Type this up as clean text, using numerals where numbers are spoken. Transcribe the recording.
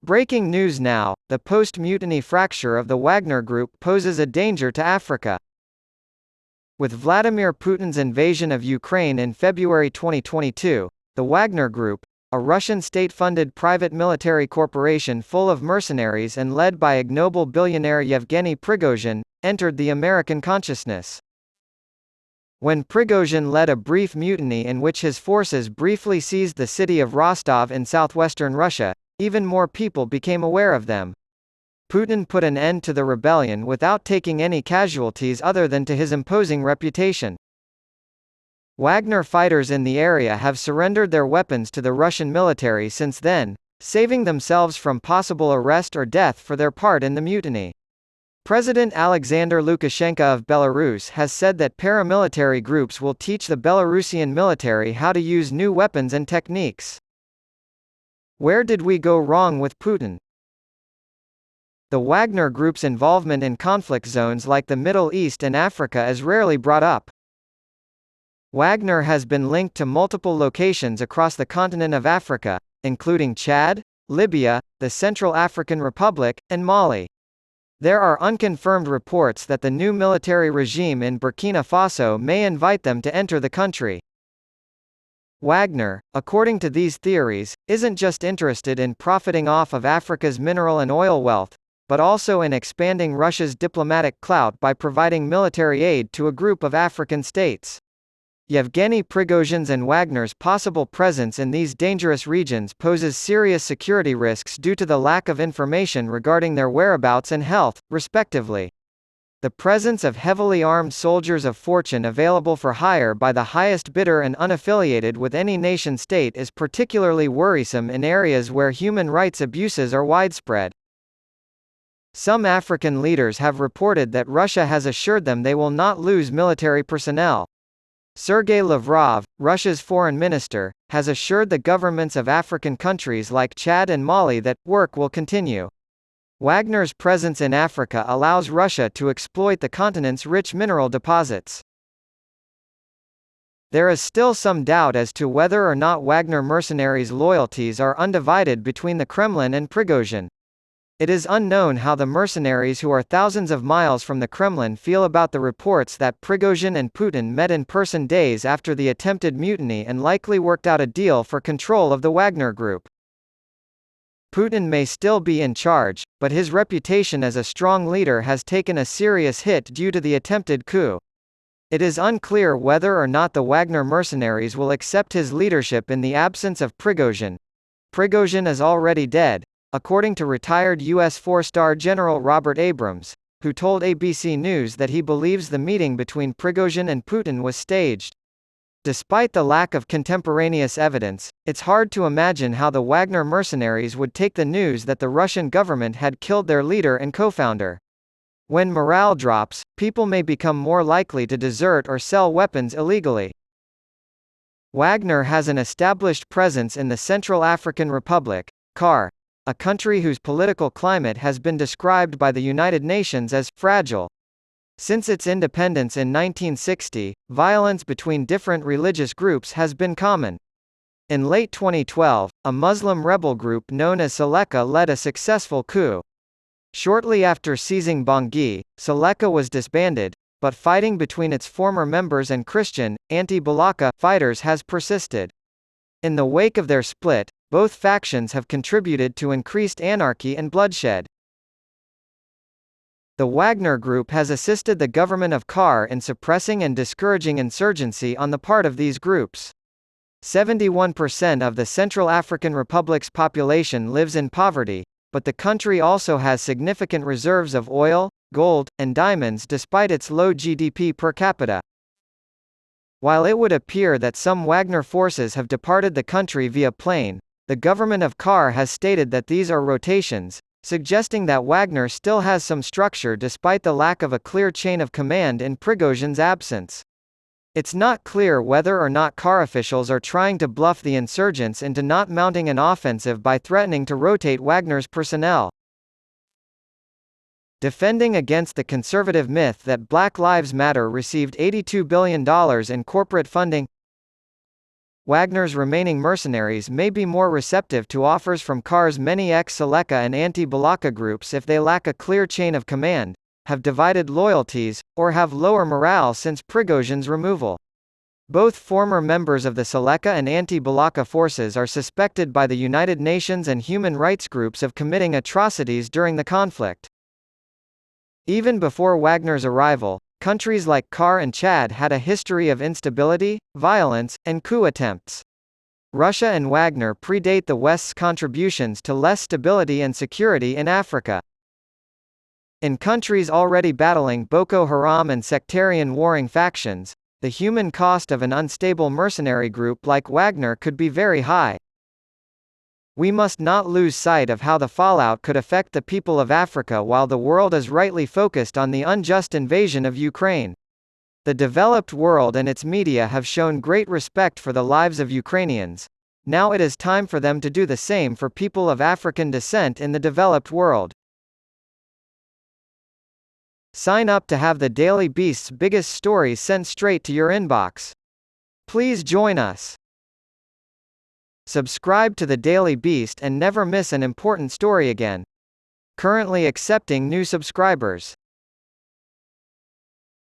Breaking news now, the post-mutiny fracture of the Wagner Group poses a danger to Africa. With Vladimir Putin's invasion of Ukraine in February 2022, the Wagner Group, a Russian state-funded private military corporation full of mercenaries and led by ignoble billionaire Yevgeny Prigozhin, entered the American consciousness. When Prigozhin led a brief mutiny in which his forces briefly seized the city of Rostov in southwestern Russia, even more people became aware of them. Putin put an end to the rebellion without taking any casualties other than to his imposing reputation. Wagner fighters in the area have surrendered their weapons to the Russian military since then, saving themselves from possible arrest or death for their part in the mutiny. President Alexander Lukashenko of Belarus has said that paramilitary groups will teach the Belarusian military how to use new weapons and techniques. Where did we go wrong with Putin? The Wagner Group's involvement in conflict zones like the Middle East and Africa is rarely brought up. Wagner has been linked to multiple locations across the continent of Africa, including Chad, Libya, the Central African Republic, and Mali. There are unconfirmed reports that the new military regime in Burkina Faso may invite them to enter the country. Wagner, according to these theories, isn't just interested in profiting off of Africa's mineral and oil wealth, but also in expanding Russia's diplomatic clout by providing military aid to a group of African states. Yevgeny Prigozhin's and Wagner's possible presence in these dangerous regions poses serious security risks due to the lack of information regarding their whereabouts and health, respectively. The presence of heavily armed soldiers of fortune available for hire by the highest bidder and unaffiliated with any nation-state is particularly worrisome in areas where human rights abuses are widespread. Some African leaders have reported that Russia has assured them they will not lose military personnel. Sergei Lavrov, Russia's foreign minister, has assured the governments of African countries like Chad and Mali that work will continue. Wagner's presence in Africa allows Russia to exploit the continent's rich mineral deposits. There is still some doubt as to whether or not Wagner mercenaries' loyalties are undivided between the Kremlin and Prigozhin. It is unknown how the mercenaries who are thousands of miles from the Kremlin feel about the reports that Prigozhin and Putin met in person days after the attempted mutiny and likely worked out a deal for control of the Wagner Group. Putin may still be in charge, but his reputation as a strong leader has taken a serious hit due to the attempted coup. It is unclear whether or not the Wagner mercenaries will accept his leadership in the absence of Prigozhin. Prigozhin is already dead, according to retired U.S. four-star General Robert Abrams, who told ABC News that he believes the meeting between Prigozhin and Putin was staged. Despite the lack of contemporaneous evidence, it's hard to imagine how the Wagner mercenaries would take the news that the Russian government had killed their leader and co-founder. When morale drops, people may become more likely to desert or sell weapons illegally. Wagner has an established presence in the Central African Republic, CAR, a country whose political climate has been described by the United Nations as fragile. Since its independence in 1960, violence between different religious groups has been common. In late 2012, a Muslim rebel group known as Seleka led a successful coup. Shortly after seizing Bangui, Seleka was disbanded, but fighting between its former members and Christian, anti-Balaka fighters has persisted. In the wake of their split, both factions have contributed to increased anarchy and bloodshed. The Wagner Group has assisted the government of CAR in suppressing and discouraging insurgency on the part of these groups. 71% of the Central African Republic's population lives in poverty, but the country also has significant reserves of oil, gold, and diamonds despite its low GDP per capita. While it would appear that some Wagner forces have departed the country via plane, the government of CAR has stated that these are rotations, suggesting that Wagner still has some structure despite the lack of a clear chain of command in Prigozhin's absence. It's not clear whether or not CAR officials are trying to bluff the insurgents into not mounting an offensive by threatening to rotate Wagner's personnel. Defending against the conservative myth that Black Lives Matter received $82 billion in corporate funding, Wagner's remaining mercenaries may be more receptive to offers from KAR's many ex-Seleka and anti-Balaka groups if they lack a clear chain of command, have divided loyalties, or have lower morale since Prigozhin's removal. Both former members of the Seleka and anti-Balaka forces are suspected by the United Nations and human rights groups of committing atrocities during the conflict. Even before Wagner's arrival, countries like KAR and Chad had a history of instability, violence, and coup attempts. Russia and Wagner predate the West's contributions to less stability and security in Africa. In countries already battling Boko Haram and sectarian warring factions, the human cost of an unstable mercenary group like Wagner could be very high. We must not lose sight of how the fallout could affect the people of Africa while the world is rightly focused on the unjust invasion of Ukraine. The developed world and its media have shown great respect for the lives of Ukrainians. Now it is time for them to do the same for people of African descent in the developed world. Sign up to have the Daily Beast's biggest stories sent straight to your inbox. Please join us. Subscribe to the Daily Beast and never miss an important story again. Currently accepting new subscribers.